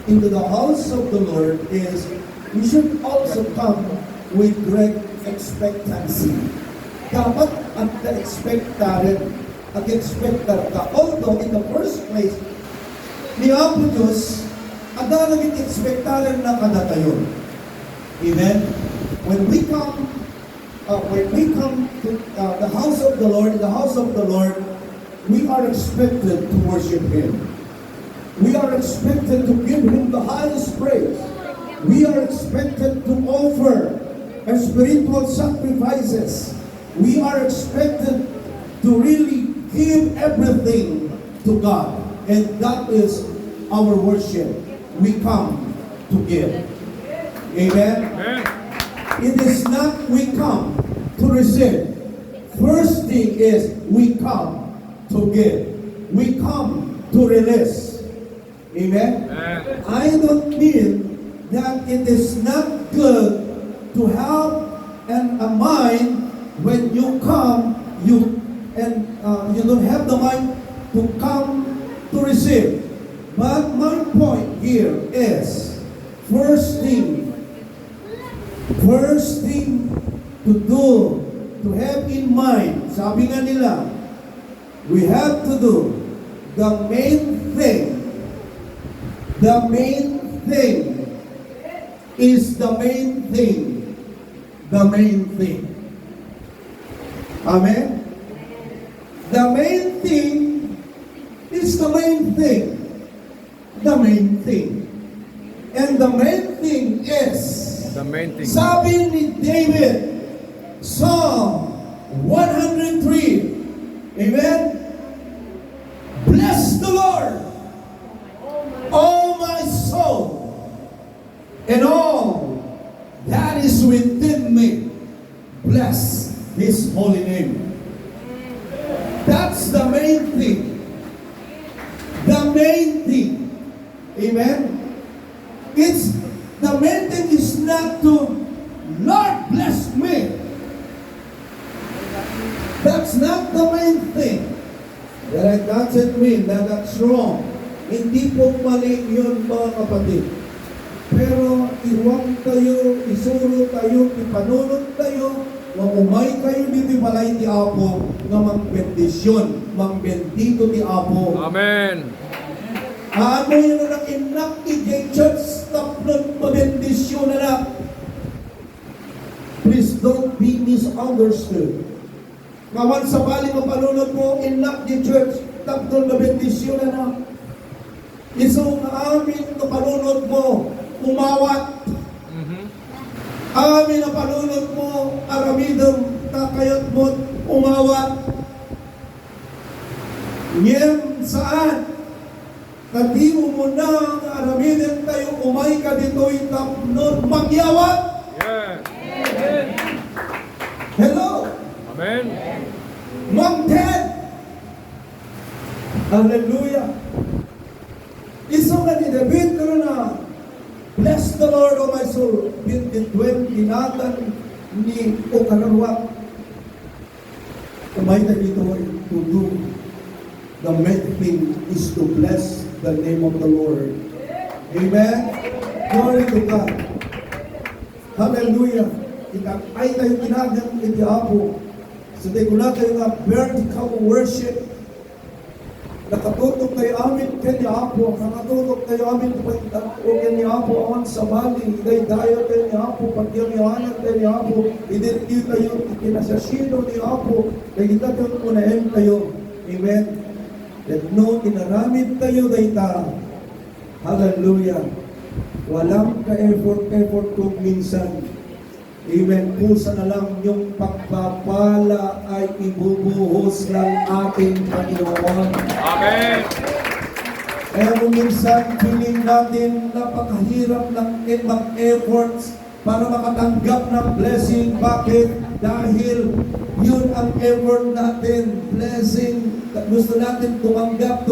into the house of the Lord is we should also come with great expectancy. Dapat expectar ka. Although in the first place, ni Apo Diyos, ada naging expectaran na kadatayon. Amen? When we come to the house of the Lord, in the house of the Lord, we are expected to worship Him. We are expected to give Him the highest praise. We are expected to offer spiritual sacrifices. We are expected to really give everything to God. And that is our worship. We come to give. Amen? Amen. It is not we come to receive. First thing is we come to give. We come to release. Amen? Amen. I don't mean that it is not good to have a mind when you come, you don't have the mind to come to receive. But my point here is, first thing to do, to have in mind, sabi nga nila, we have to do the main thing. The main thing is the main thing. The main thing. Amen? The main thing is the main thing. The main thing. And the main thing is, The main thing. sabi ni David, Psalm 103, Amen? Bless the Lord, O my soul, and all that is within me. Bless His holy name. That's the main thing. The main thing. Amen? It's the main thing is not to, Lord bless me. That's not the main thing. That doesn't mean that that's wrong. Hindi po mali yun, mga kapatid. Pero iwang tayo, isuro tayo, ipanunod tayo, umay kayo dito balay ti Apo, nga mangbendisyon, mangbendito ti Apo. Amen. Ano yun na inak ti church stop nun mabendisyon na na. Please don't be misunderstood. Ngawan sa bali mapanunod mo, inak ti church stop nun mabendisyon na na. Iso nga amin na panunod mo, umawat. Amin na panunod mo, aramidong kakayat mo, umawat. Ngayon saan? Kadi mo muna ang aramidin tayo, umay ka dito'y tapnon, magyawat. Yeah. Hello? Amen. Mang Ted. Hallelujah. Iso nga ni David ko na, bless the Lord, O my soul. Bintin inatan ni Okanarwak. Umay na dito to do. The main thing is to bless the name of the Lord. Amen? Glory to God. Hallelujah. Ay tayo kinagang iti Apo. So tayo na tayo nga vertical worship. Nakatutok tayo amin kanya Apo. Nakatutok tayo amin o kanya Apo. Awan sa bali. Iday-dayo tayo ni Apo. Pagyayanan tayo ni Apo. Idirti tayo. Ikinasasino ni Apo. Kaya kita tayo unahin tayo. Amen? That no, inaramid tayo dayta. Hallelujah. Walang ka-effort kung minsan. Amen. Pusa na lang yung pagpapala ay ibubuhos ng ating Panginoon. Amen. Kaya kung minsan feeling natin napakahirap ng mag-efforts para makatanggap ng blessing. Bakit? Dahil yun ang effort natin. Blessing. Gusto natin tumanggap.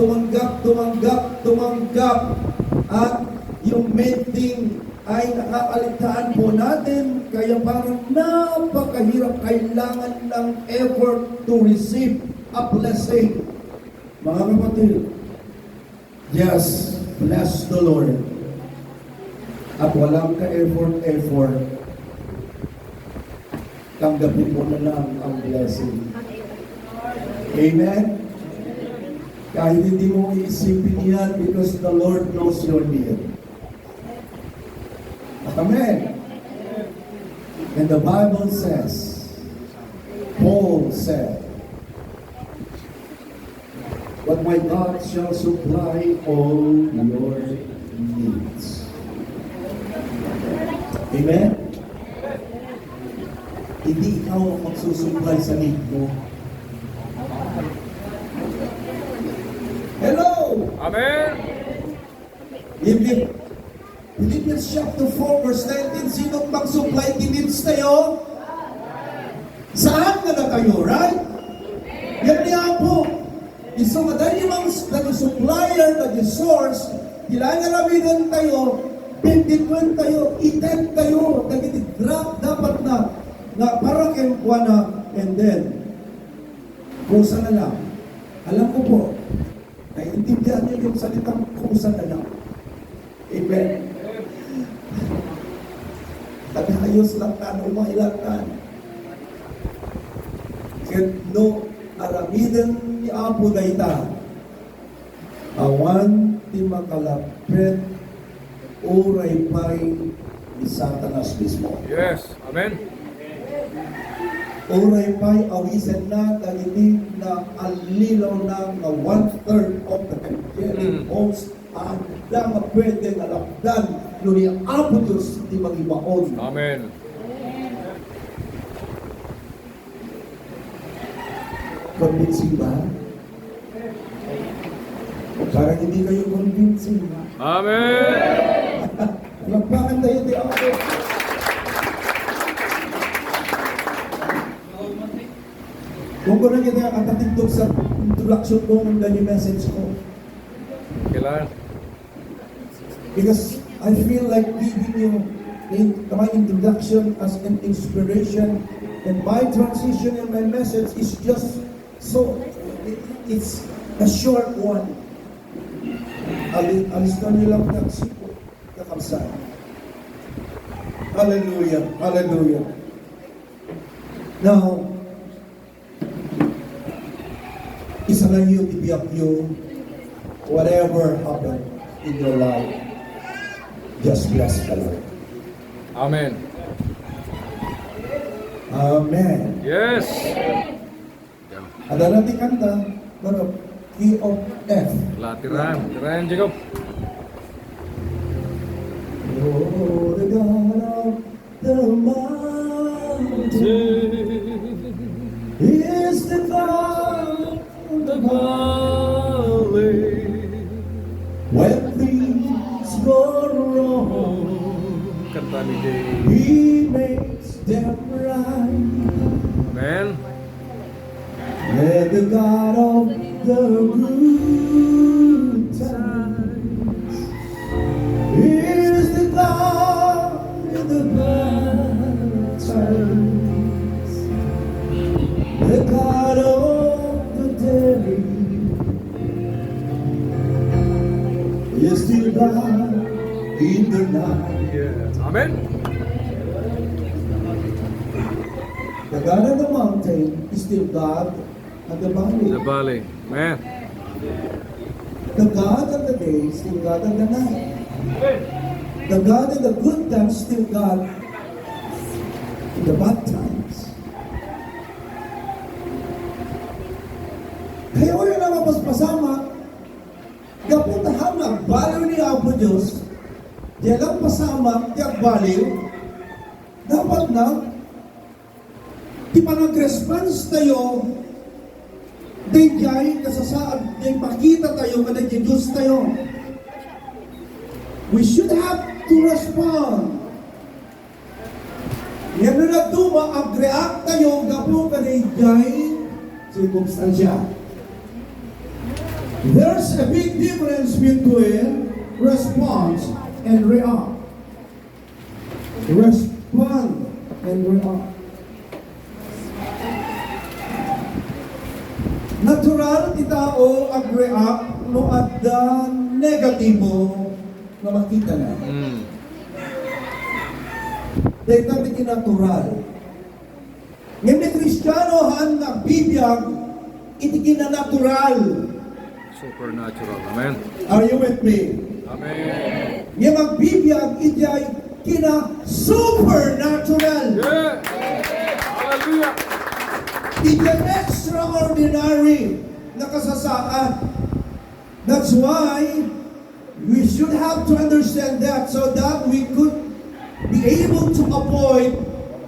At yung main thing ay nakakaligtaan po natin. Kaya parang napakahirap. Kailangan ng effort to receive a blessing. Mga kapatid, yes, bless the Lord. at walang ka-effort, tanggapin mo na lang ang blessing. Amen? Kahit hindi mo iisipin yan because the Lord knows your need. Amen? And the Bible says, Paul said, but my God shall supply all your needs. Amen? Hindi ikaw ang magsusupply sa need mo. Hello! Amen. Philippians chapter 4 verse 19, sinong mag-supply needs tayo? Saan na tayo, right? Yan niya po. So, madali mang nag-supplier, nag-source, kailangan namin tayo, pindikwen tayo, item tayo, nag-grab dapat na parang na, and then, kusa na lang. Alam ko po, naiintindihan niyo yung salitang kusa na lang. Amen. Nag-ayos lang tan, umailan Kaya no, aramidan ni Apo dayta, awan ti makalapit, uray pa'y ni Satanas mismo. Yes. Amen. Oray pa'y awisan na talinig na alilaw na 1/3 of the angelic host ang lang pwede na lapdan no ni Apo Diyos di magibaon. Amen. Convincing ba? Parang hindi kayo convincing. Amen. Lagpakan tayo di Apo. Kung ko na kita katatindog sa introduction ko ng ganyan message ko. Kailangan. Because I feel like giving you my introduction as an inspiration, and my transition and my message is just so, it's a short one. Alis na nilang nagsiko, kakabsat. Hallelujah, hallelujah. Now, isa lang yung ibiyak nyo, whatever happened in your life, just bless the Lord. Amen. Amen. Yes. Ada natin kanta, pero key of F. Latiran. Tirayan, Jacob. Oh, the God of the mountain is the God of the Valley. when things go wrong. Kanta ni Jay. He makes them right. Amen. And the God of the good times is the God in the bad times. The God of the day is still God in the night. Yes. Amen. The God of the mountain is still God at the valley. The valley. Amen. The God of the day is still God of the night. The God of the good times is still God in the bad times. Kaya wala na mapaspasama, kaputahan na baliw ni Apo Diyos, diya lang pasama, diya baliw, dapat na, di pa nag-response tayo, di jay kasasaad, di pakita tayo, kada di Diyos tayo. We should have to respond. Yan na nagtuma, ag-react tayo, gapo kada jay sirkumstansya. There's a big difference between response and react. Respond and react. Natural ti tao ag-react no adda negatibo na makita na. Dahil iti natural. Ngayon ni Kristiyano han nagbibiyag iti kinanatural. Supernatural. Amen. Are you with me? Amen. Ngayon magbibiyag iti ay kina-supernatural. Yeah. Hallelujah. Iti ay extraordinary na kasasaan. That's why we should have to understand that so that we could be able to avoid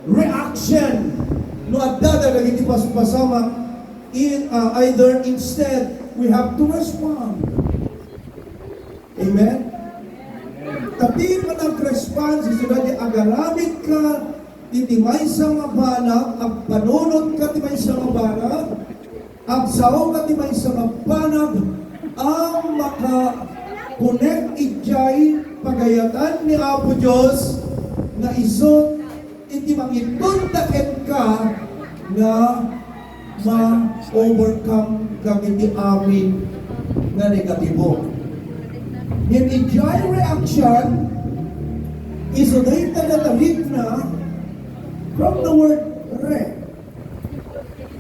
reaction. No adda lagi ti pasama in either instead we have to respond. Amen. Tapi pa nag-respond si sunod agaramit ka iti maysa nga banag, ag panunod ka ti maysa nga banag, ag sao ka ti maysa nga banag, ang maka-connect ijay pagayatan ni Apo Diyos na isot iti mangitundaken ka nga ma-overcome kang iti amin na negatibo. Yung ijay reaction is uday tagatalik na from the word re.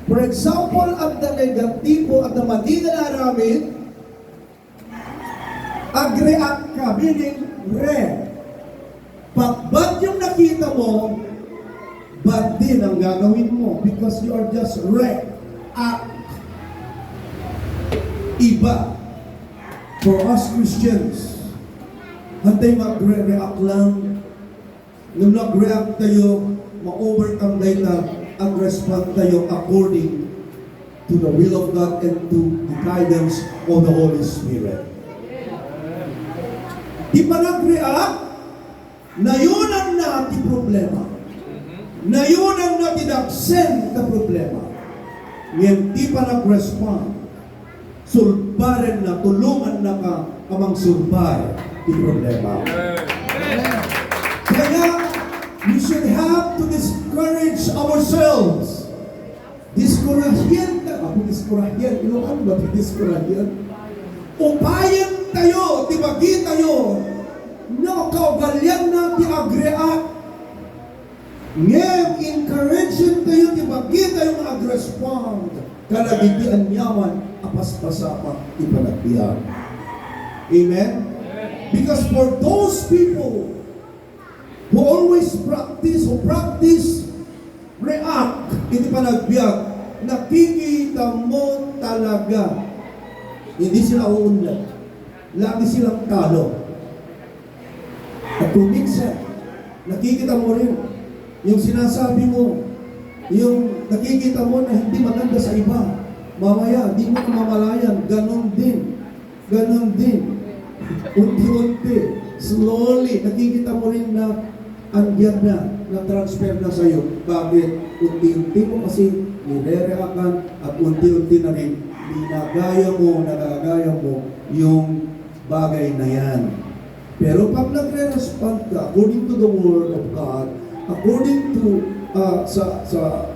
For example, at the negatibo at the mali na namin, ag-react ka, meaning re. Pag yung nakita mo, bad din ang gagawin mo because you are just react. Iba. For us Christians, hantay mag-react lang. Nung nag-react tayo, ma-overcome tayo, ang respond tayo according to the will of God and to the guidance of the Holy Spirit. Di pa nag-react, nayunan na ti problema. Nayunan na tinaksen na problema. Ngayon, di pa nag-respond. Sulbaren na, tulungan na ka kamang sulbar ti problema. Kaya, we should have to discourage ourselves. Discouragyan ka. Ako discouragyan. Inuan ba ti discouragyan? Upayan tayo, tibagi tayo, na kaugalyan na ti agreat. Ngayon, encouraging tayo, tibagi tayo mag-respond. Kalagiti anyaman, apas-pasapa, ipanagbiyan. Amen? Because for those people who always practice, react, hindi panagbiyak, nakikita mo talaga, hindi sila uunlad. Lagi silang talo. At kung minsan, nakikita mo rin, yung sinasabi mo, yung nakikita mo na hindi maganda sa iba, mamaya, di mo na mamalayan, ganon din. Ganon din. Unti-unti, slowly, nakikita mo rin na andyan na transfer na sa'yo. Bakit? Unti-unti mo kasi nire-react at unti-unti na rin nagagaya mo yung bagay na yan. Pero pag nagre-respond ka, according to the Word of God, according to sa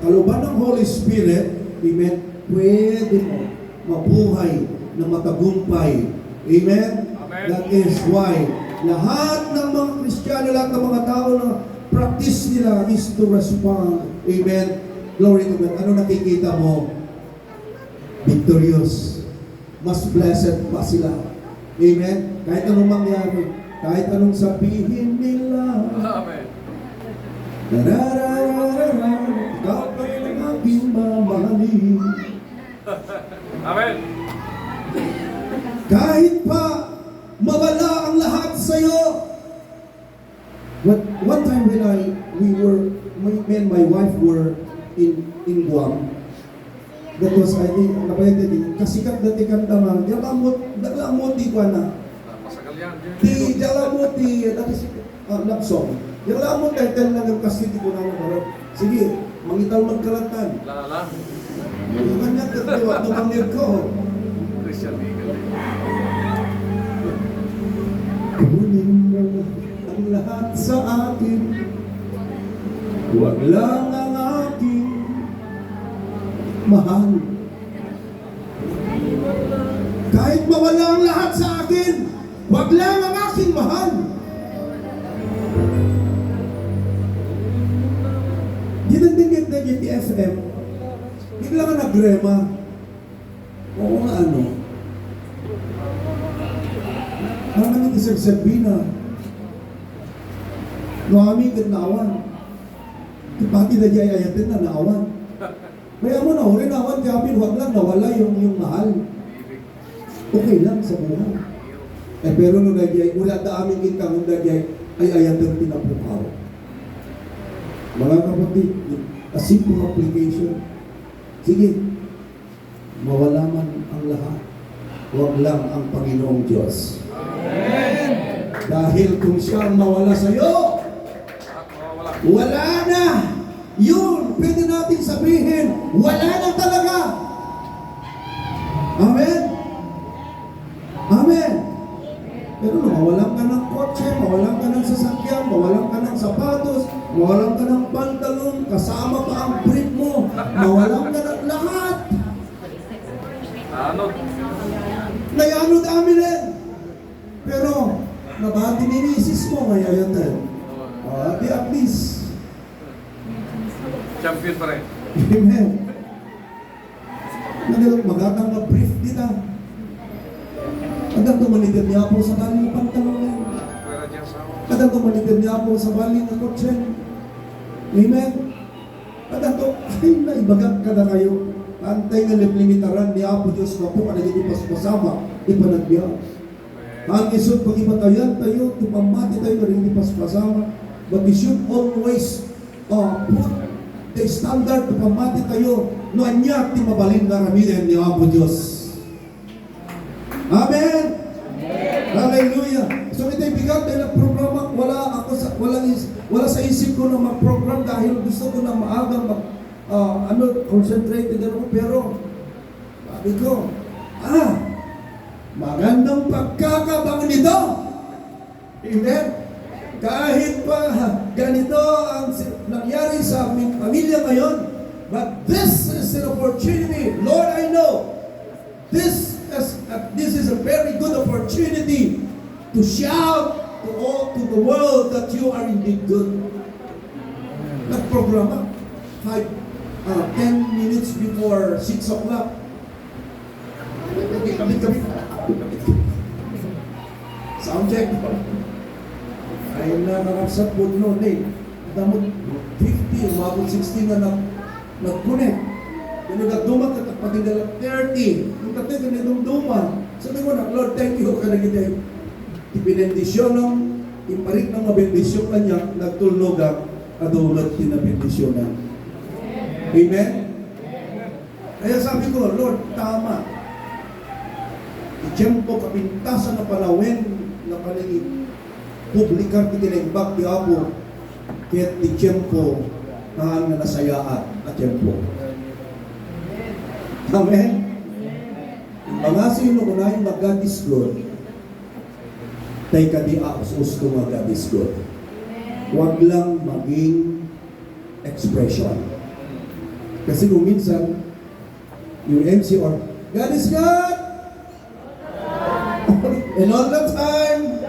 kaluban ng Holy Spirit, amen, pwede mo mabuhay na matagumpay. Amen? Amen. That is why lahat ng mga Kristiyano, lahat ng mga tao na practice nila is to respond. Amen? Glory to God. Ano nakikita mo? Victorious. Mas blessed pa sila. Amen? Kahit anong mangyari, kahit anong sabihin nila. Amen. Narararara, dapat ang aking mamahalin. Amen. Kahit pa mawala ang lahat sa'yo. One time when me and my wife were in Guam, that was, I think, kasikat dati kanta nga, dalamot di ko na. Masakal yan. Dalamot di, that is, love song. Dalamot title na ng kasi di ko na naman. Sige, mangital magkalatan. Lala. Yung kanya, tumangir ko. Christian Eagle. Kunin mo ang lahat sa akin. Huwag lang ang aking mahal. Kahit mawala ang lahat sa akin, huwag lang ang aking mahal. 90 FM, bigla nga nagrema. Oo nga ano. Ang namin isang Sabina. No amin kat naawan. Pati na di ayatin na naawan. Kaya mo na, uli naawan, kapin, wag lang nawala yung mahal. Okay lang sa buhay. Pero nung nagyay, wala na aming kita nung nagyay, ay ayatin pinapukaw. Mga kapatid, a simple application. Sige, mawala man ang lahat. Huwag lang ang Panginoong Diyos. Amen! Dahil kung siya ang mawala sa iyo, wala na! Yun, pwede natin sabihin, wala na talaga! Amen? Amen! Pero mawalan ka ng kotse, mawalan ka ng sasakyan, mawalan ka ng sapatos, mawalan ka ng pantalon, kasama pa ang brief mo, mawalan ka ng lahat! Ano? Nayanod amin eh! Pero, nabati ni misis mo, mayayatan. Di at least. Champion pa rin. Amen. Magatang na brief kita. Kadang tumanitid niya po sa bali ng pantalon. Pwera dyan sa Kadang tumanitid niya po sa bali ng kotse. Amen. Kadang to, ay naibagat ka na kayo. Antay nga limitaran ni Apo Diyos na po ka naging pasama, ipanagbiyak. Ang isod pag ibatayan tayo, tupamati tayo na rin pasama. But we should always put the standard tupamati tayo no anya ti mabalin na ramihan ni Apo Diyos. Amen! Hallelujah! So ito'y bigat dahil ang programa, wala sa isip ko na mag-program dahil gusto ko na maagang concentrated ako, pero sabi ko, magandang pagkakabangon nito. Amen? Kahit pa ganito ang nangyari sa aming pamilya ngayon, but this is an opportunity. Lord, I know this is a very good opportunity to shout to the world that you are indeed good. Nagprograma 10 minutes before 6 o'clock. Kami. Sound check. Ay nakakasap po noon eh. Damot 50, umabot 60 na nag-connect. Kung nagduma ka, pati dalang 30. Yung katay ka nagduma. Sabi ko na, Lord, thank you ka nagitay. Ipinendisyon ng, imparik ng mabendisyon kanya, nagtulnog ang adulad pinabendisyon na. Amen? Kaya sabi ko, Lord, tama. Itiyempo kapintasan na palawin na paningin. Publikar kitinimbak di Apo. Kaya't itiyempo na nasayaan at tiyempo. Amen? Mga sino ko na yung mag-God is good. Tay ka di aos ko mag-God is good. Huwag lang maging expression. Kasi kung minsan, yung MC or, God is God! And all the time,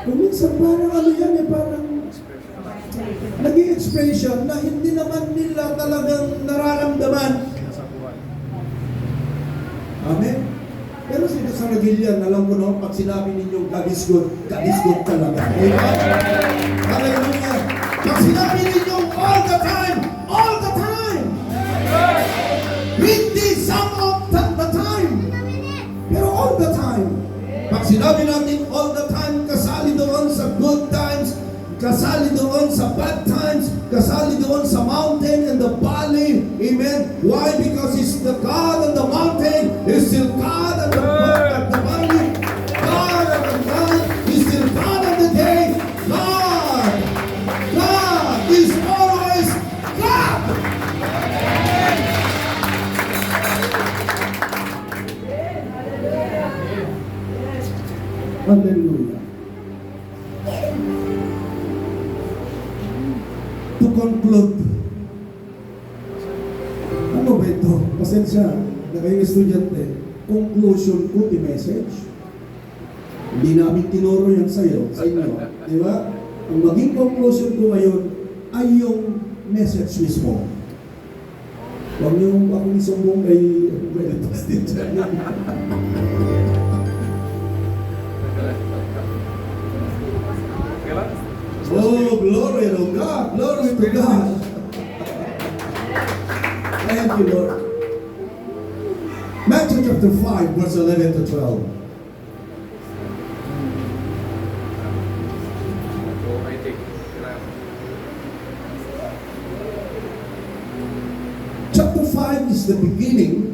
kung minsan parang ano yan eh, parang naging expression na hindi naman nila talagang nararamdaman. Amen? Pero sa Regilian, alam ko naman, pag sinabi ninyo, God is good talaga. Amen? Hallelujah! Pag sinabi ninyo, all the time! Hindi some of the time! Pero all the time. Pag sinabi natin all the time, kasali doon sa good times, kasali doon sa bad times, kasali doon sa mountain and the valley. Amen? Why? Because He's the God on the mountain, He's still God on the valley, God on the night, He's still God on the day. God is always God! Hallelujah. To conclude, ano ba ito? Pasensya, na kayong estudyante, conclusion ko, the message. Hindi namin tinuro yan sa inyo. Di ba? Ang maging conclusion ko ngayon ay yung message mismo. Huwag niyo akong isumbong kay relatives din dyan. Okay lang? Oh, glory to God! Glory to God! Thank you, Lord. Matthew chapter 5, verse 11 to 12. So, I think, kailangan. Chapter 5 is the beginning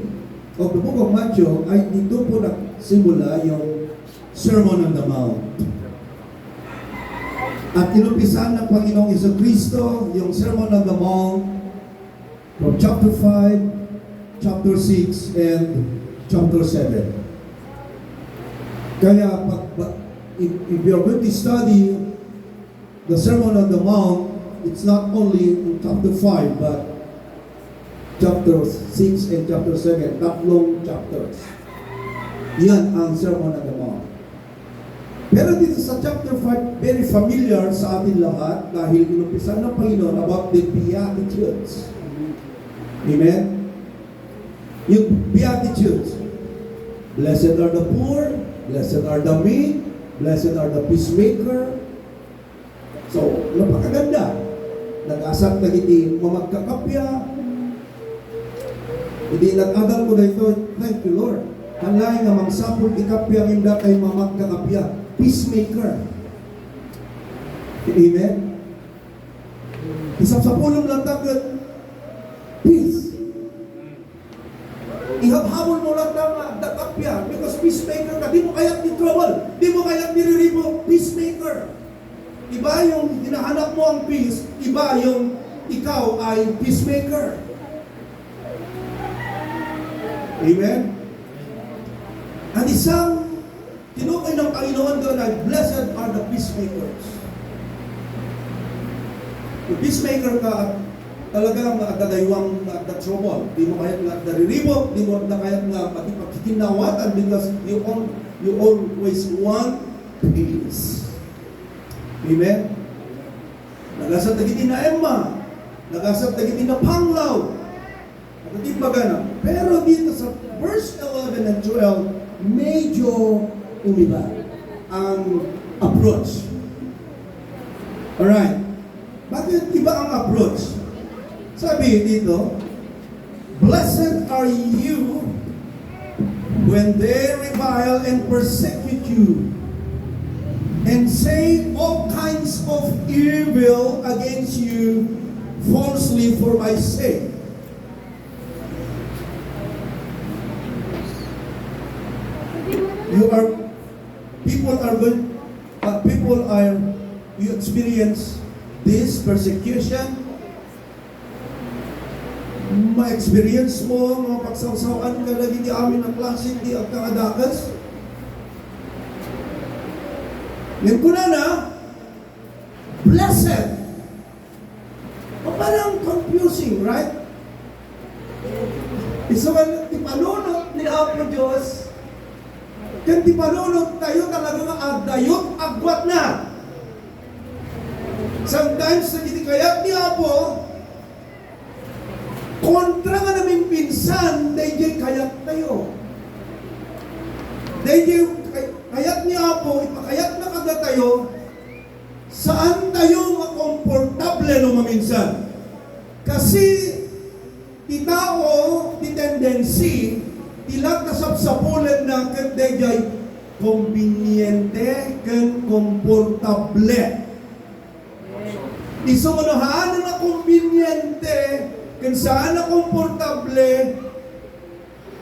of the book of Matthew. Ay dito po nagsimula yung Sermon on the Mount. At inumpisan ng Panginoong Jesucristo yung Sermon on the Mount from chapter 5, chapter 6, and chapter 7. Kaya if you're going to study the Sermon on the Mount, it's not only in chapter 5, but chapter 6 and chapter 7, tatlong chapters. Yan ang Sermon on the Mount. Pero dito sa chapter 5, very familiar sa atin lahat dahil inumpisan ng Panginoon about the Beatitudes. Amen? Yung Beatitudes. Blessed are the poor, blessed are the meek, blessed are the peacemaker. So, napakaganda. Nag-asap na hindi mamagkakapya. Hindi nag-adal ko na ito, thank you Lord. Halay nga magsapol ikapya hindi kayo mamagkakapya. Peacemaker. Amen? Isang sa pulong lang takot, peace. Ihabhabol mo lang ng dakapya because peacemaker ka. Di mo kaya't ni trouble. Di mo kaya't niriribo. Peacemaker. Iba yung hinahanap mo ang peace. Iba yung ikaw ay peacemaker. Amen? At isang tinukay ng Panginoon doon ay, blessed are the peacemakers. Yung peacemaker ka at talagang nakadadaywang na trouble. Di mo kaya't nariribok, di mo na kaya't na pagkikinawatan because you always want peace. Amen? Nagasat nagitin na Emma, nagasat nagitin na Panglaw, nagitin bagana. Pero dito sa verse 11 and 12, medyo umiba ang approach. Alright. Bakit iba ang approach? Sabi dito, blessed are you when they revile and persecute you and say all kinds of evil against you falsely for my sake. You experience this persecution. Ma-experience mo, mga pagsawsawan ka lagi di amin ang klase, di ang kakadakas. Ngayon ko na, blessed. Parang confusing, right? Isa man, ipanunod ni Apo Diyos, kan di panunod tayo talaga nga agdayot, agwat na. Sometimes, hindi kaya ni Apo, kontra nga namin pinsan, dahil kayat tayo. Dahil kayat ni Apo, ipakayat na kada tayo, saan tayo makomportable no maminsan? Kasi, di tao, di tendency, ilang kasapsapulan na kandayay konbinyente kan komportable. Iso manahaan na konbinyente kan saan na komportable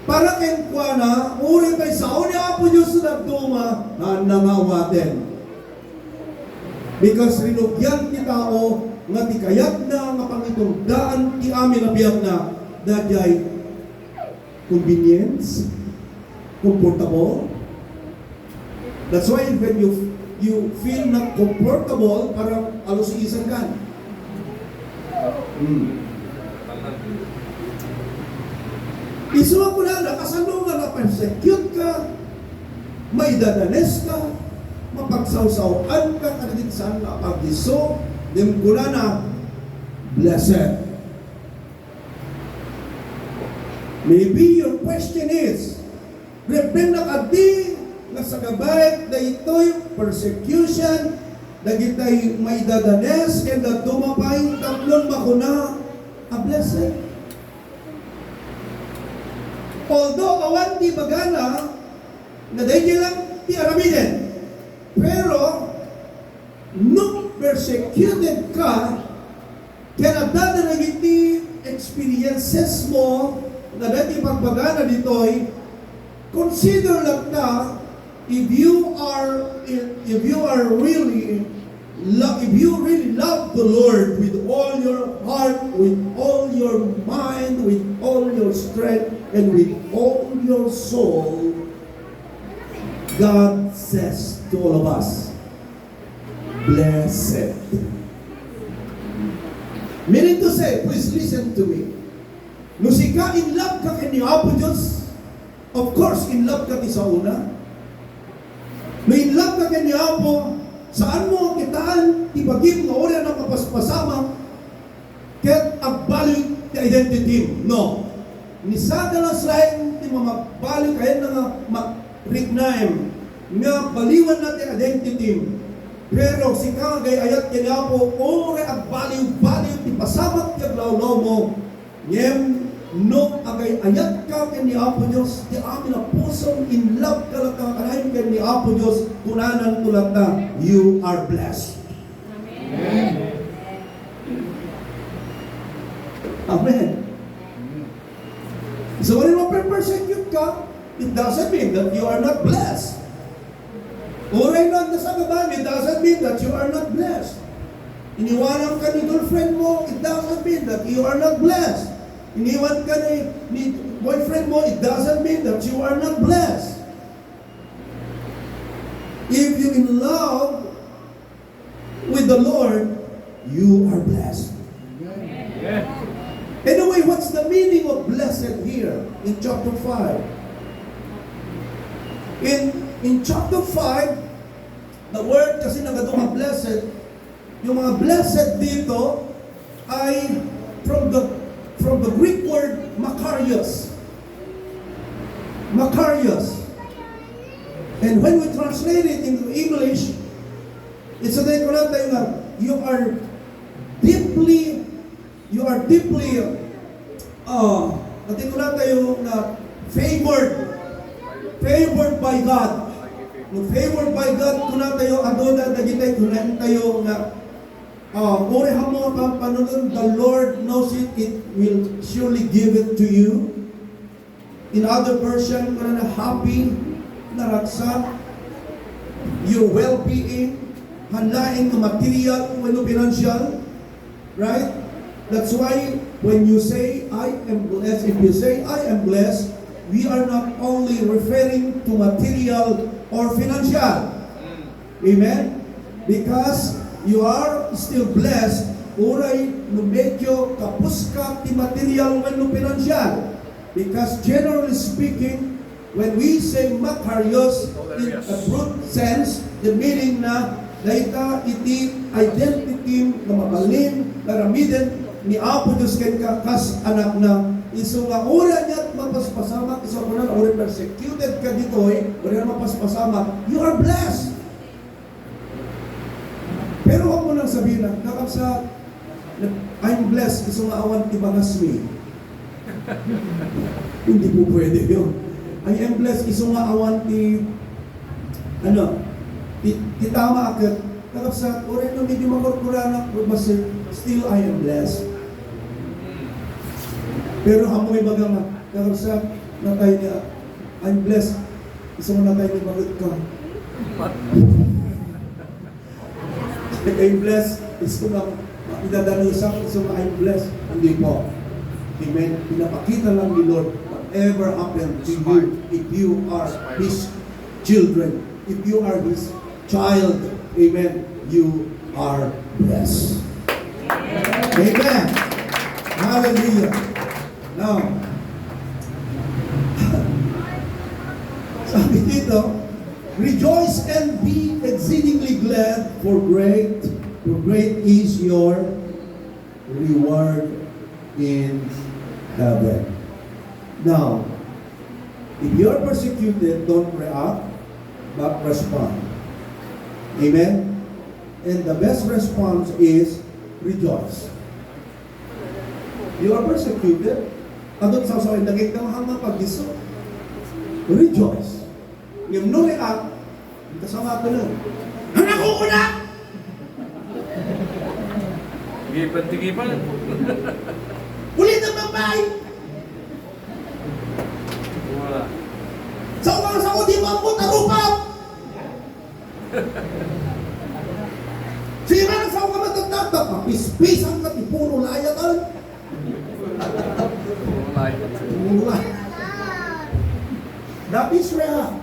para ken kwa na uri kay sao ni Apo Diyos na nagtuma na nangawaten. Because rinugyan ti tao nga ti kayat na nga pangitungdaan ti amin na biyag na dayay convenience, comfortable. That's why when you feel not comfortable, parang alusiisan ka. Isuwa ko na, kasalungan na persecute ka, may dadanes ka, mapagsawsawan ka, kanagit saan na pag-iso, dem ko na, blessed. Maybe your question is, Reverend nakadi nga sa gabay na ito'y persecution, na kita'y may dadanes, and na dumapay tatlong makuna, a blessed. Although awan di bagana, na dahil lang ti aramiden, pero nung persecuted ka, kaya nagdadala iti experiences mo, na dati pagbagana dito'y, consider lang na, if you really love the Lord with all your heart, with all your mind, with all your strength, and with all your soul, God says to all of us, blessed. Meaning to say, please listen to me. Nung sika in love ka kay Apo Diyos, of course, in love ka ti sa una. Nung in love ka kay Apo, saan mo kitaan, ibagim nga ori na kapaspasama, ket agbalik ti identity. No. Ni sadalas lain, ti mamabalik kayo na nga ma-reclaim, nga baliwan natin identity. Pero si kagay ayat kay Apo, ori agbaliw-baliw, ti pasamak ti aglawlaw mo, ngem no agay ayat ka kay ni Apo Diyos, ti amin na pusong in love ka lang kakalain kay ni Apo Diyos, kunanan tulad na, you are blessed. Amen. Amen. So when you persecute ka, it doesn't mean that you are not blessed. Uray lang na sa gaban, it doesn't mean that you are not blessed. Iniwanan ka ni girlfriend mo, it doesn't mean that you are not blessed. Iniwan ka ni boyfriend mo, it doesn't mean that you are not blessed. If you're in love with the Lord, you are blessed. Yeah. Anyway, what's the meaning of blessed here in chapter 5? In chapter 5, the word kasi nagadunga blessed, yung mga blessed dito ay from the Greek word makarios. Makarios. And when we translate it into English, it's a thing na you are deeply favored by God. No, favored by God, kuna tayo adona dagitay kunan tayo nga ore hamo ang panunod, the Lord knows it, it will surely give it to you. In other version, kuna na happy, naraksa, your well-being, hanlain ka material, when financial, right? That's why when you say, I am blessed, if you say, I am blessed, we are not only referring to material or financial. Amen? Because you are still blessed, uray no medyo kapus ka ti material when no financial. Because generally speaking, when we say makarios in a broad sense, the meaning na daita iti identity na mabalin, na ramiden ni Apo Diyos ken kas anak na iso nga ura niya mapaspasamak, iso ko na ura persecuted ka ditoy, ura na mapaspasamak, you are blessed. Pero huwag mo nang sabihin na, nakapsa, I'm blessed, iso nga awan ibangas me. Hindi po pwede yun. I am blessed, iso nga awan ti tama akit, nakapsa, ura na medyo makorporana, but still I am blessed. Pero amoy baga nga, nakapsa, natay niya, I'm blessed, iso nga natay niya magot ka. I'm blessed, iso nga, idadanusak, iso nga I'm blessed. Hindi po. Amen. Pinapakita lang ni Lord whatever happened to you if you are His children, if you are His child, amen, you are blessed. Amen. Hallelujah. Now, sabi dito, rejoice and be exceedingly glad, for great is your reward in heaven. Now, if you're persecuted, don't react, but respond. Amen? And the best response is rejoice. You are persecuted, adon sa usaw indagay kang hanga pagdiso. Rejoice. Yung no react, kasama ko lang. Anak ko una! Tigipan. Uli na babay! Wala. Sa umang sa di mo tarupaw! Sige man, sa umang matagtagtag, mapis-pis ang kati, puro layat al. Wala. Puro layat. Dapis react.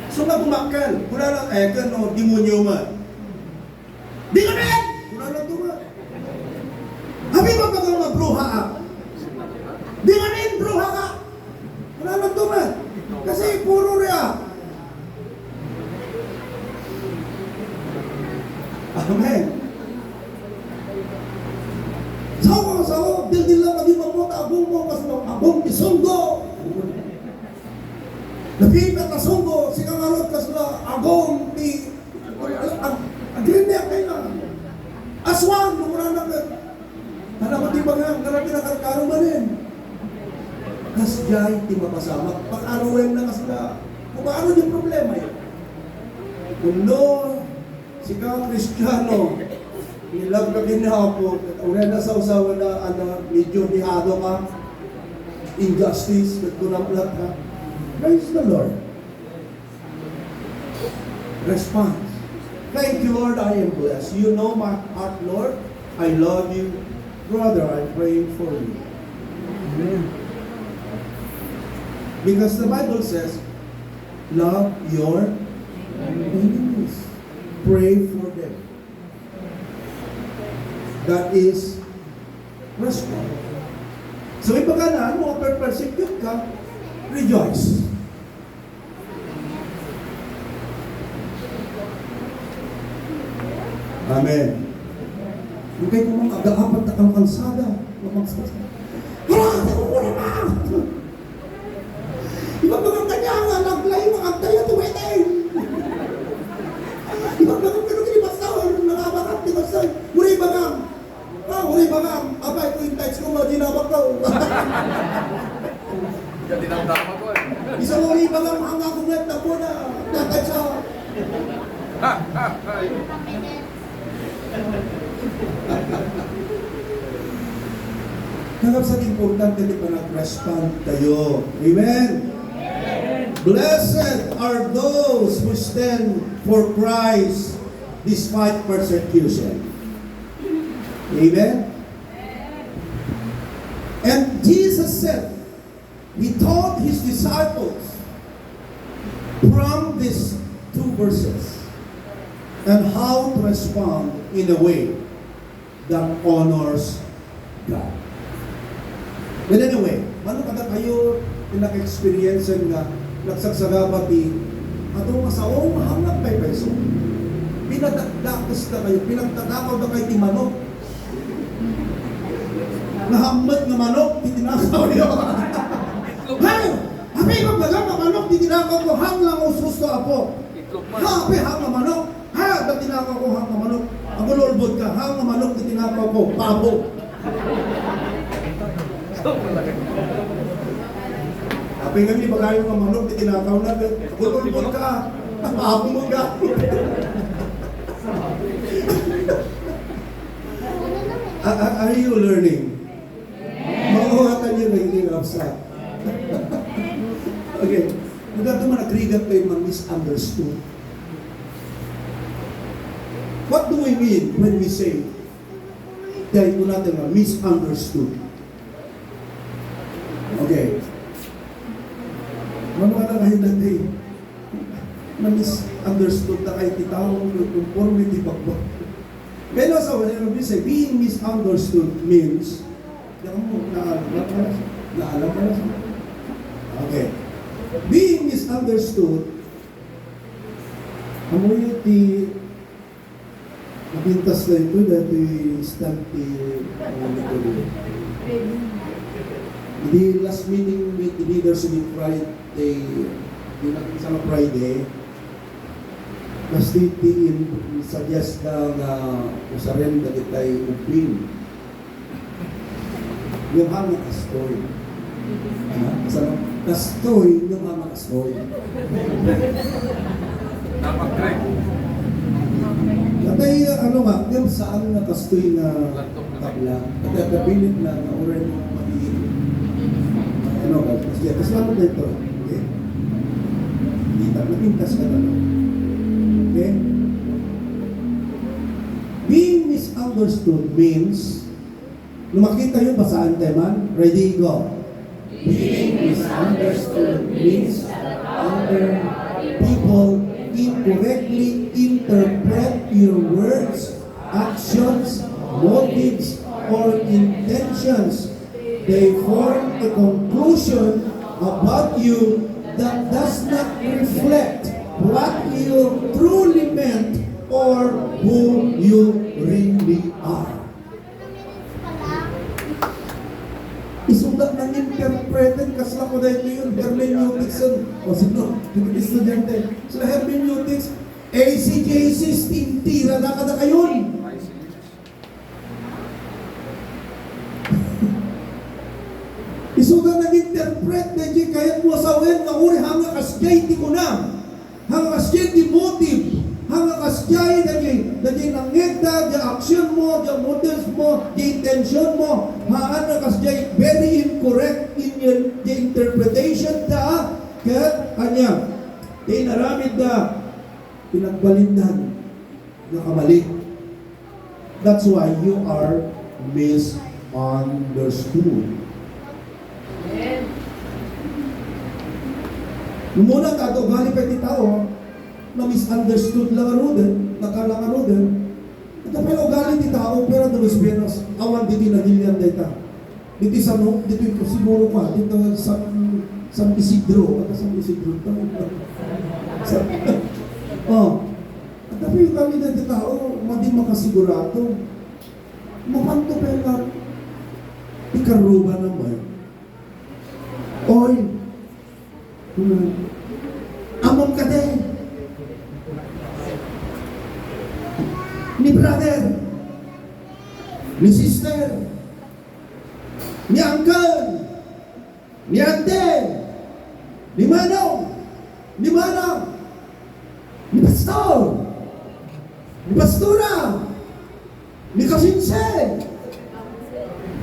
So nga bumakal, wala lang, no, demonyo man. Di ka rin! Wala lang tunga. Habi ba ka mga bruha ka? Di ka rin, bruha ka! Wala lang tunga. Kasi puro rea. Amen. Sawa, dil lang kami mamot, abong mo, kasi abong isunggo. Napipat na sunggo, si kangarot kas na agong ti agrinyak kayo na aswang, lumura na ka alam mo di ba nga, narabi na karkaro manin kas jay, di mapasamak pag-aruin na kas na kung paano yung problema yun kundo si ka Kristiyano ilag ka kinahapon at una na sa usawa na medyo dihado ka injustice, nagtunamlat ka. Praise the Lord. Response. Thank you, Lord, I am blessed. You know my heart, Lord. I love you. Brother, I'm praying for you. Amen. Because the Bible says, love your enemies. Pray for them. That is response. So, ipagalaan mo, persecute ka, rejoice. Amen. Yung kayo kung mga aga-apat na kang kalsada, mamagsasada. Harang! Wala na! Ibang mga kanya nga, naglay mga agdaya tuwete! Ibang mga kanya kinibasawin, nakabakat ni Basay. Uri bagang! Uri bagang! Abay ko yung text ko, madinabak daw. Jadi tama ko. Isang uri bagang hanga kumet na po na natay sa... Hanggang sa importante di pa nag-respond tayo. Amen? Blessed are those who stand for Christ despite persecution. Amen? And Jesus said, He taught His disciples from these two verses and how to respond in a way that honors God. But anyway, ano kada kayo pinaka-experience nga nagsagsagabati ato masaong mahangap kay peso. Pinagdakos na kayo, pinagtatakaw na kayo ti manok. Nahamad nga manok, titinakaw niyo. Hey! Habi magbagang nga manok, titinakaw ko, hang lang usus ko apo. Habi hang nga manok, ha, titinakaw ko hang nga manok. Ang ululbod ka, hang nga manok, titinakaw ko, pabo. Habi nga ni bagayo nga manok, titinakaw na, ululbod ka, pabo mo ka. Are you learning? Makuhatan niyo na hindi upset. Okay. Nagdato man nagrigat kayo mga misunderstood. What do we mean when we say dahil po natin na misunderstood? Okay. Mga na kayo natin na misunderstood na kayo titawag ng conformity backbone. Kaya nasa when we say being misunderstood means naalam ka na siya. Okay. Being misunderstood, amoy ti Napintas na ito dahil stante monitoring. Hindi last meeting with the leaders with Friday, sa Friday, mas titiin, suggest na usarin na kita'y upin. Yung hanga kastoy. Kastoy, yung hanga kastoy. Dapat Greg. Katay, ano nga, yung saan na kastoy na tabla, katay kapilit na oray ng magiging. Ano ka, kasi lang na ito. Okay? Kita, napintas ka na. Okay? Being misunderstood means, nung makita yun, basaan tayo man. Ready, go. Being misunderstood means that other people incorrectly interpret your words, actions, motives, or intentions. They form a conclusion about you that does not reflect what you truly meant or who you really are. Isulat ng interpreted, kasla ko dahil yun, hermeneutics o sino, yung estudyante. So hermeneutics, ACJCs, tira na kada kayon. Isulat ng interpret, dahil kahit mo sa uyan, nga uri hanga kasjay, di ko na. Hanga kasjay, di motive. Hanga kasjay, dahil nangegda, di action mo, di motives mo, di intention mo. Haan na kasjay, very incorrect in your the interpretation da. Kaya, kanya, di naramid na, pinagbalindan, nakamali. That's why you are misunderstood. Muna tato, gali pa tao, na misunderstood lang ang Roden, nakalang ang Roden. Ito pa yung gali ti tao, pero dalos benos, awan dito na gilyan dito. Dito sa no, dito yung siguro pa, dito sa San Isidro, at San Isidro, oh, at ito yung gali na ti tao, madi makasigurado. Mapanto pa yung ikaruba naman. Oy, among ka din. Ni brother, ni sister, ni uncle, ni ate, ni manong, ni manang, ni pastor, ni pastora, ni kasinse,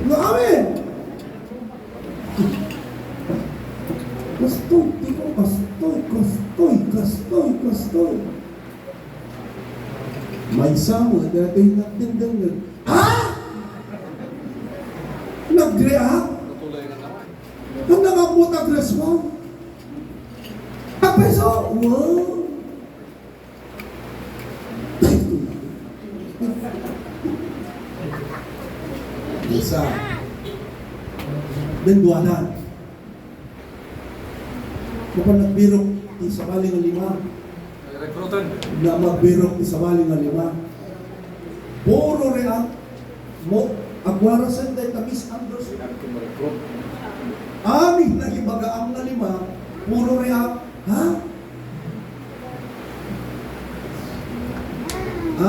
ni amin. Kastoy, tiko, kastoy. May samo, dati natin daw nga. Ha? Nag-react? Tutulay ka naman. Ang nakabot ang respond? Kapeso? Wow! Isa. Benduanan. Kapag nagbirok, isa kaling ang lima. Recruited. Na magbirok, isa kaling ang lima. Puro react. Mo, agwarasan dahil tamis understood. Amin na ibagaang na lima. Puro react. Ha?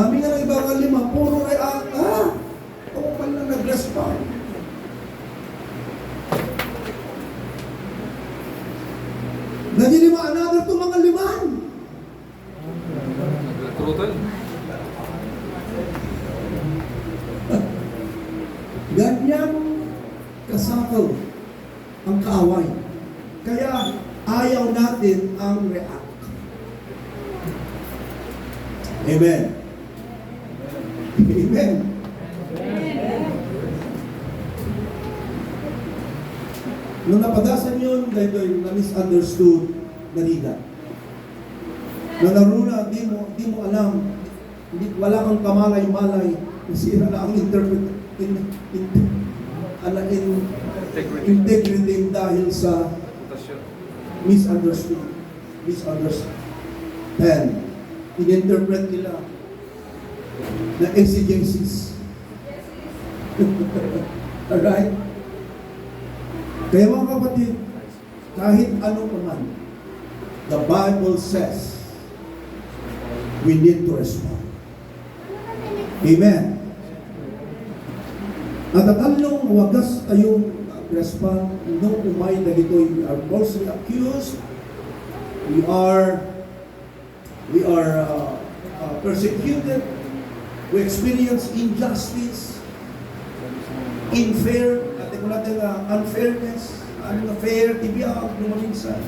Amin na ibagaang lima. Puro react. Ha? Ako pala nag-respond. Nagilima another to mga liman. Recruited. Ganyan kasakaw ang kaaway. Kaya ayaw natin ang react. Amen. Amen. Nung napadasan yun, dahil na misunderstood, naliga. Na naruna, di mo alam, wala kang kamalay-malay, nasira na ang integrity dahil sa misunderstood. In-interpret nila. na exegesis. Alright? Kaya mga kapatid, kahit ano man, the Bible says, we need to respond. Amen. At ang anong wagas tayong respond, no umay na ito'y we are falsely accused, we are persecuted, we experience injustice, unfairness, fair, tibiyag, lumaminsan.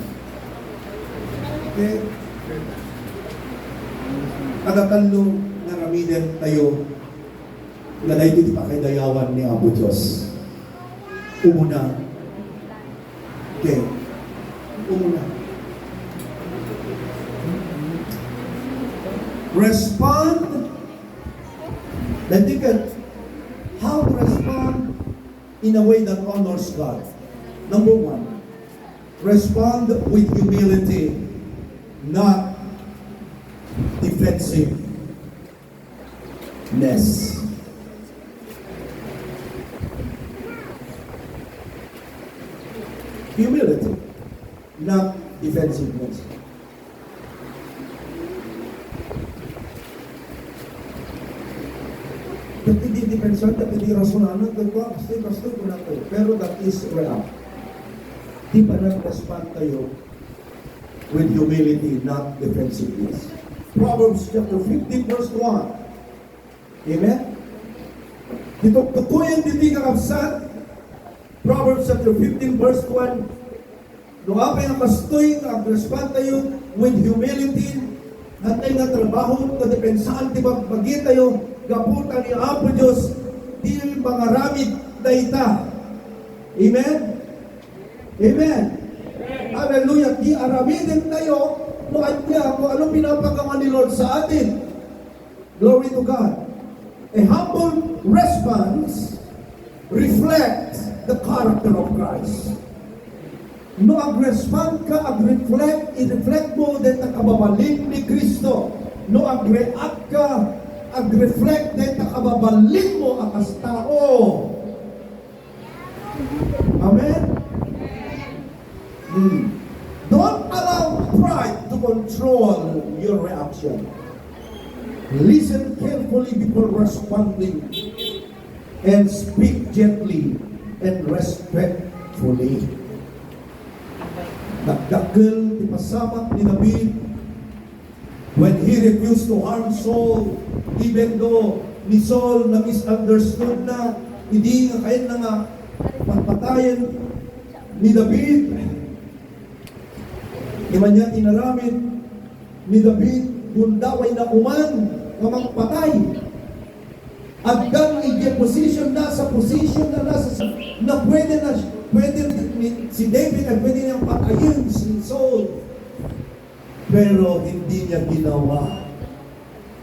Okay? Agatanlo nga ramiden tayo nga na ito pa kay dayawan ni Apo Diyos. Umuna. Okay. Umuna. Respond. Nandiyan, how to respond in a way that honors God. Number one, respond with humility, not defensiveness. Humility, not defensiveness. Tapi di depensan, tapi di rasonanan, pasti ko na to. Pero that is real. Di pa nag-respond tayo with humility, not defensiveness. Proverbs chapter 15 verse 1. Amen? Dito, tukuyan dito kakabsat. Proverbs chapter 15 verse 1. Nuapay ang kastoy, nag-respond tayo with humility. Natay na trabaho, kadepensaan, di ba bagi tayo, gaputan ni Apo Diyos, di pangaramid dayta. Amen? Amen? Hallelujah. Di aramidin tayo kung anong pinapagawa ni Lord sa atin. Glory to God. A humble response reflects the character of Christ. No ag-respond ka, ag-reflect, i-reflect mo din ang kababalin ni Kristo. No ag-react ka, ag-reflect din ang kababalin mo ang tao. Amen? Don't allow pride to control your reaction. Listen carefully before responding and speak gently and respectfully. Nagdakkel di pasamak ni David when he refused to harm Saul, even though ni Saul na misunderstood na, hindi nga kayo na nga pagpatayin ni David. Di man niya tinaramid ni David kung daway na uman nga magpatay. At gan i-position na sa position na nasa na pwede si David at pwede niyang patayin si Saul. Pero hindi niya ginawa.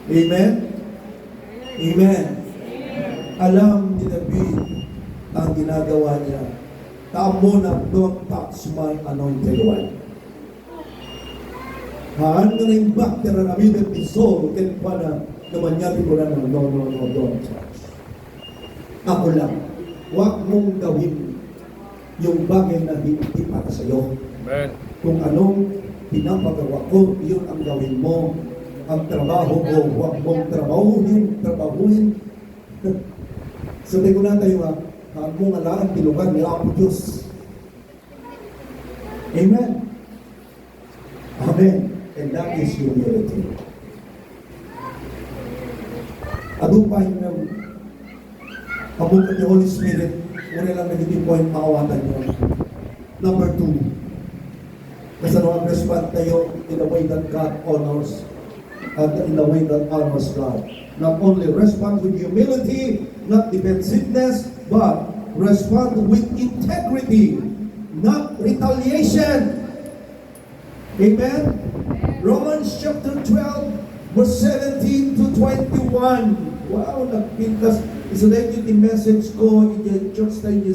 Amen? Amen. Alam ni David ang ginagawa niya. Tamo na, don't touch my anointed one. Haan nga na yung bakter na namin ni Saul, kaya pa na naman niya ko na no, don't touch. Ako lang, huwag mong gawin yung bagay na hindi para sa'yo. Amen. Kung anong pinapagawa ko, yun ang gawin mo. Ang trabaho ko, huwag mong trabahuin. So, tayo na tayo mong alaan tilugan ni Apo Diyos. Amen. Amen. And that is humility. Adupay na kabukat ni Holy Spirit, una lang nagiging point makawatan nyo. Number 2, kasi nung respond tayo in the way that God honors and in the way that honors God. Not only respond with humility, not defensiveness, but respond with integrity, not retaliation. Amen? Romans chapter 12, verse 17 to 21. Wow, nagpintas. Isa na yung message ko, yung church na yung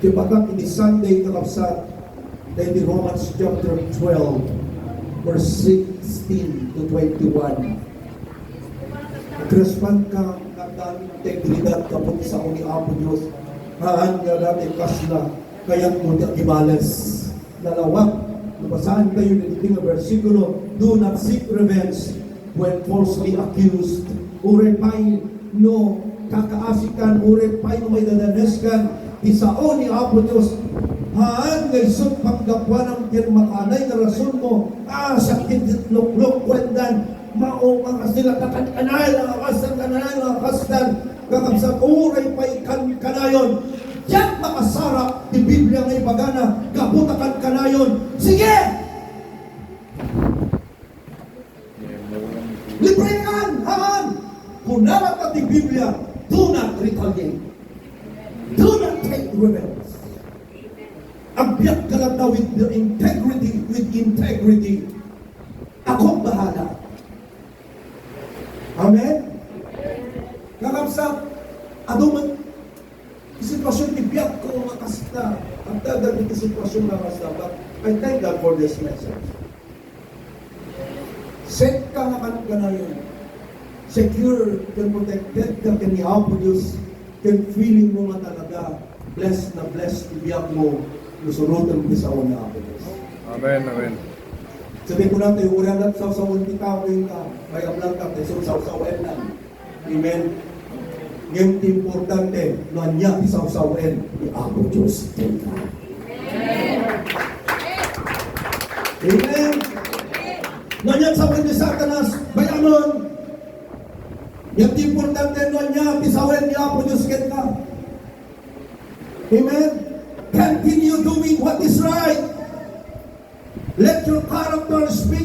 batak ini Sunday kakapsat, dahil Romans chapter 12, verse 16 to 21. Respond ka, nagdang integridad ka po sa uni Apo Diyos. Haan nga dati kasla, kaya't mo di ibales. Dalawang, nabasahan kayo ng iting versikulo, do not seek revenge when falsely accused. Ure pa'y no kakaasikan, ure pa'y no may dadaneskan, isao ni Apo Diyos, haan nga isot panggapwa ng kirmakanay na rason mo, sakit itluklok, kwendan, mga sila kakanay, mga kastan, kanay, mga kastan, kakabsat, uray pa'y kanayon, yan makasarap, di Biblia ngay bagana, kaputakan kanayon, sige! Librehan, haan! Kunalat at di Biblia, do not retaliate. Do not take revenge. Abyak ka lang na with the integrity. Ako bahala. Amen? Kakabsat, aduman, sitwasyon ibyak ko makasta. Ang tagal ito sitwasyon makasta. But I thank God for this message. Set ka nga na yun. Secure, can protected ka, can ihapo Diyos, can feeling mo nga talaga, blessed na blessed, ibiyak mo, lusurutan mo sa una ako Diyos. Amen, amen. Sabi ko natin, urihan natin sa unti tao yung may amlang ka, tayo sa lang. Amen. Ngayon importante, nanya isaw-sawen ni Apo Diyos. Amen. Nanya sawen ni Satanas, bayanon. Ngayon importante, nanya isawen ni Apo Diyos ka. Amen. Continue doing what is right. Let your character speak